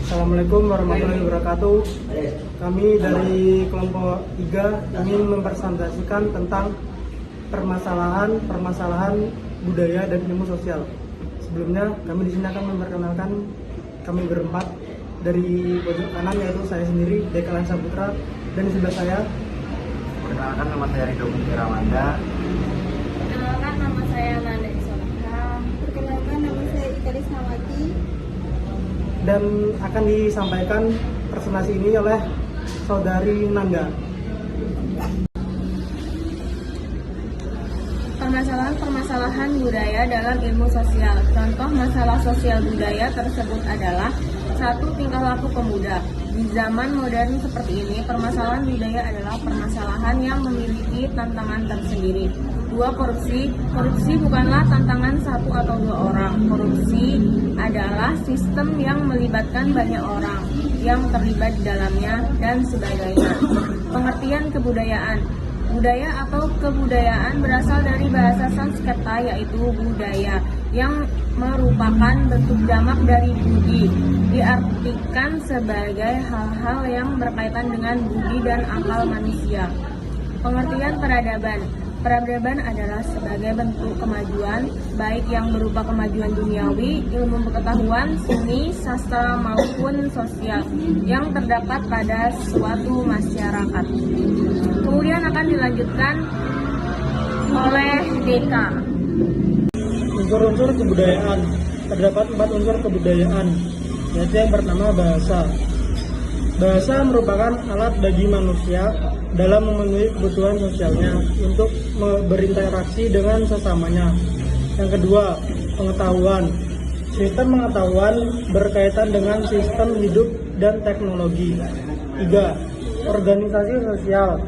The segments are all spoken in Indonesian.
Assalamualaikum warahmatullahi wabarakatuh. Kami dari kelompok 3 ingin mempresentasikan tentang permasalahan budaya dan ilmu sosial. Sebelumnya kami di sini akan memperkenalkan kami berempat. Dari pojok kanan yaitu saya sendiri, Dekalan Saputra, dan di sebelah saya. Perkenalkan, nama saya Ridho Mukiramanda. Perkenalkan, nama saya Nanda Isolaka. Perkenalkan, nama saya Ikaris Nawati. Dan akan disampaikan presentasi ini oleh Saudari Nanda. Permasalahan budaya dalam ilmu sosial. Contoh masalah sosial budaya tersebut adalah: 1. Tingkah laku pemuda. Di zaman modern seperti ini, permasalahan budaya adalah permasalahan yang memiliki tantangan tersendiri. 2. Korupsi. Korupsi bukanlah tantangan satu atau dua orang. Korupsi adalah sistem yang melibatkan banyak orang yang terlibat di dalamnya dan sebagainya. Pengertian kebudayaan. Budaya atau kebudayaan berasal dari bahasa Sanskerta yaitu budaya, yang merupakan bentuk jamak dari budi. Diartikan sebagai hal-hal yang berkaitan dengan budi dan akal manusia. Pengertian peradaban. Peradaban adalah sebagai bentuk kemajuan, baik yang berupa kemajuan duniawi, ilmu pengetahuan, seni, sastra maupun sosial yang terdapat pada suatu masyarakat. Kemudian akan dilanjutkan oleh DK. Unsur-unsur kebudayaan. Terdapat 4 unsur kebudayaan, yaitu yang pertama bahasa. Bahasa merupakan alat bagi manusia dalam memenuhi kebutuhan sosialnya untuk berinteraksi dengan sesamanya. Yang kedua, pengetahuan. Sistem pengetahuan berkaitan dengan sistem hidup dan teknologi. 3. Organisasi sosial.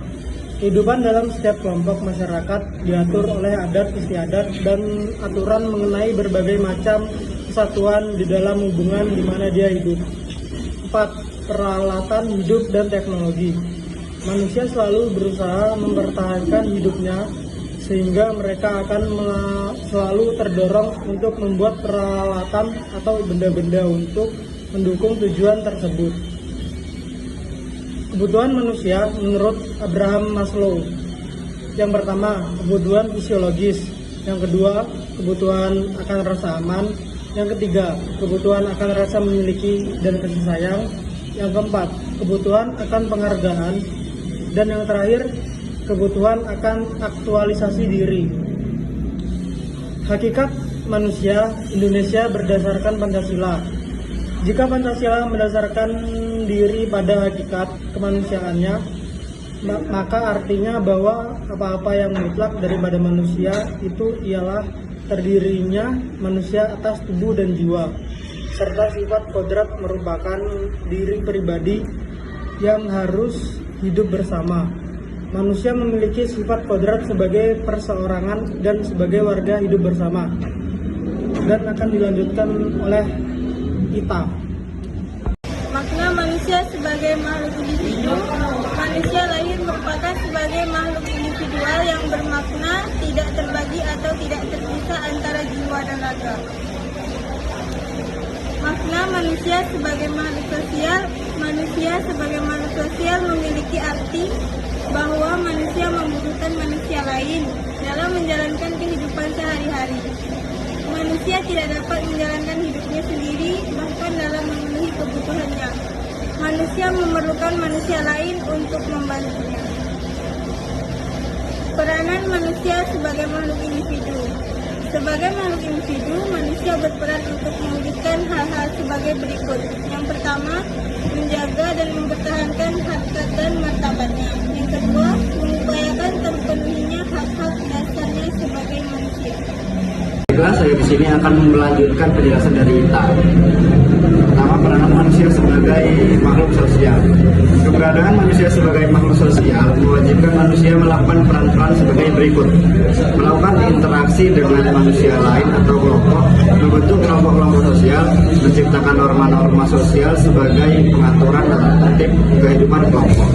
Kehidupan dalam setiap kelompok masyarakat diatur oleh adat istiadat dan aturan mengenai berbagai macam kesatuan di dalam hubungan di mana dia hidup. 4. Peralatan hidup dan teknologi. Manusia selalu berusaha mempertahankan hidupnya sehingga mereka akan selalu terdorong untuk membuat peralatan atau benda-benda untuk mendukung tujuan tersebut. Kebutuhan manusia menurut Abraham Maslow. Yang pertama, kebutuhan fisiologis. Yang kedua, kebutuhan akan rasa aman. Yang ketiga, kebutuhan akan rasa memiliki dan kasih sayang. Yang keempat, kebutuhan akan penghargaan. Dan yang terakhir, kebutuhan akan aktualisasi diri. Hakikat manusia Indonesia berdasarkan Pancasila. Jika Pancasila mendasarkan diri pada hakikat kemanusiaannya, maka artinya bahwa apa-apa yang mutlak daripada manusia itu ialah terdirinya manusia atas tubuh dan jiwa, serta sifat kodrat merupakan diri pribadi yang harus hidup bersama. Manusia memiliki sifat kodrat sebagai perseorangan dan sebagai warga hidup bersama. Dan akan dilanjutkan oleh kita. Makna manusia sebagai makhluk individu. Manusia lahir merupakan sebagai makhluk individual yang bermakna, tidak terbagi atau tidak terpisah antara jiwa dan raga. Makna manusia sebagai makhluk sosial. Manusia sebagai makhluk sosial memiliki arti bahwa manusia membutuhkan manusia lain dalam menjalankan kehidupan sehari-hari. Manusia tidak dapat menjalankan hidupnya sendiri, bahkan dalam memenuhi kebutuhannya. Manusia memerlukan manusia lain untuk membantunya. Peranan manusia sebagai makhluk individu. Sebagai makhluk individu, manusia berperan untuk mewujudkan hal-hal sebagai berikut. Yang pertama, menjaga dan mempertahankan harkat dan martabatnya. Yang kedua, mengupayakan terpenuhinya hak-hak dasarnya sebagai manusia. Saya di sini akan melanjutkan penjelasan dari Ita. Pertama, peranan manusia sebagai makhluk sosial. Keberadaan manusia sebagai makhluk sosial mewajibkan manusia melakukan peran-peran sebagai berikut: melakukan interaksi dengan manusia lain atau kelompok, membentuk kelompok-kelompok sosial, menciptakan norma-norma sosial sebagai pengaturan dan tertib kehidupan kelompok.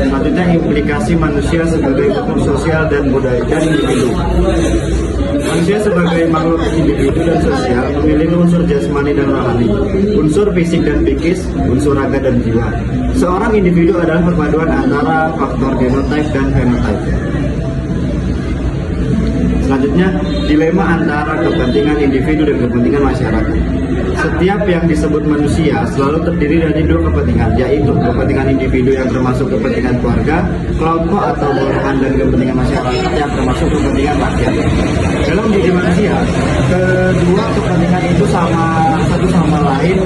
Selanjutnya, implikasi manusia sebagai bentuk sosial dan budaya dan individu. Manusia sebagai makhluk individu dan sosial memiliki unsur jasmani dan rohani, unsur fisik dan psikis, unsur raga dan jiwa. Seorang individu adalah perpaduan antara faktor genotype dan phenotype. Selanjutnya, dilema antara kepentingan individu dan kepentingan masyarakat. Setiap yang disebut manusia selalu terdiri dari dua kepentingan, yaitu kepentingan individu yang termasuk kepentingan keluarga, kelompok atau golongan, dan kepentingan masyarakat yang termasuk kepentingan rakyat. Dalam diri manusia, kedua kepentingan itu satu sama lain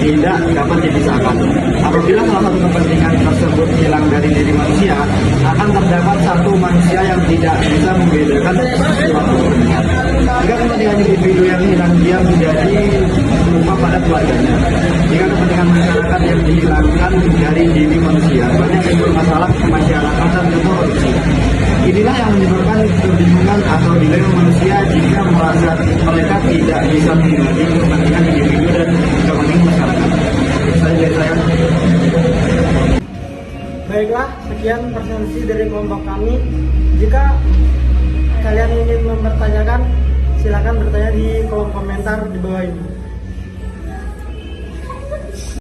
tidak dapat dipisahkan. Apabila salah satu kepentingan tersebut hilang dari diri manusia, akan terdapat satu manusia yang tidak bisa membedakan suatu kepentingan. Jika kepentingan individu yang hilang, dia menjadi lupa pada keluarganya. Jika kepentingan masyarakat yang dihilangkan dari diri manusia, banyak timbul masalah kemasyarakatan dan korupsi. Inilah yang menyebabkan kebingungan atau dilema manusia jika merasa mereka tidak bisa membagi kepentingan individu dan kepentingan masyarakat. Saya. Baiklah, sekian presentasi dari kelompok kami. Jika kalian ingin mempertanyakan, silakan bertanya di kolom komentar di bawah ini.